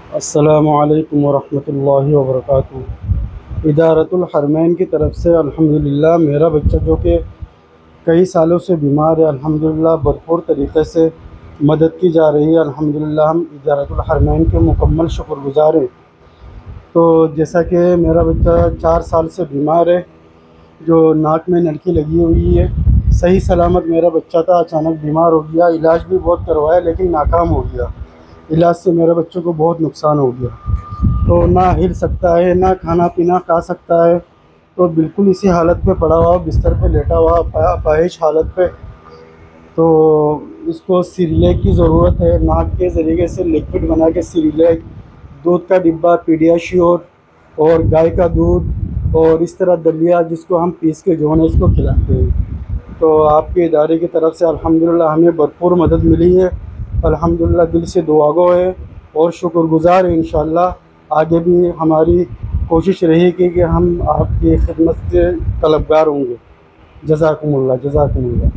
अस्सलामुअलैकुम वरहमतुल्लाहि वबरकातुहू। इदारतुल हरमैन की तरफ से अल्हम्दुलिल्लाह मेरा बच्चा जो कि कई सालों से बीमार है, अल्हम्दुलिल्लाह भरपूर तरीक़े से मदद की जा रही है। अल्हम्दुलिल्लाह हम इदारतुल हरमैन के मुकम्मल शुक्रगुज़ार हैं। तो जैसा कि मेरा बच्चा 4 साल से बीमार है, जो नाक में नलकी लगी हुई है, सही सलामत मेरा बच्चा था, अचानक बीमार हो गया। इलाज भी बहुत करवाया लेकिन नाकाम हो गया। इलाज से मेरे बच्चों को बहुत नुकसान हो गया। तो ना हिल सकता है, ना खाना पीना खा सकता है, तो बिल्कुल इसी हालत पे पड़ा हुआ, बिस्तर पे लेटा हुआ, अपाहिज हालत पे। तो इसको सिरिलेक की ज़रूरत है। नाक के ज़रिए से लिक्विड बना के सिरिलेक, दूध का डिब्बा पीडियाश्योर और गाय का दूध और इस तरह दलिया जिसको हम पीस के जो है इसको खिलाते हैं। तो आपके इदारे की तरफ से अल्हम्दुलिल्लाह हमें भरपूर मदद मिली है। अल्हम्दुलिल्लाह दिल से दुआगो है और शुक्रगुज़ार है। इंशाअल्लाह आगे भी हमारी कोशिश रहेगी कि हम आपकी खिदमत के तलबगार होंगे। जज़ाकुमुल्लाह, जज़ाकुमुल्लाह।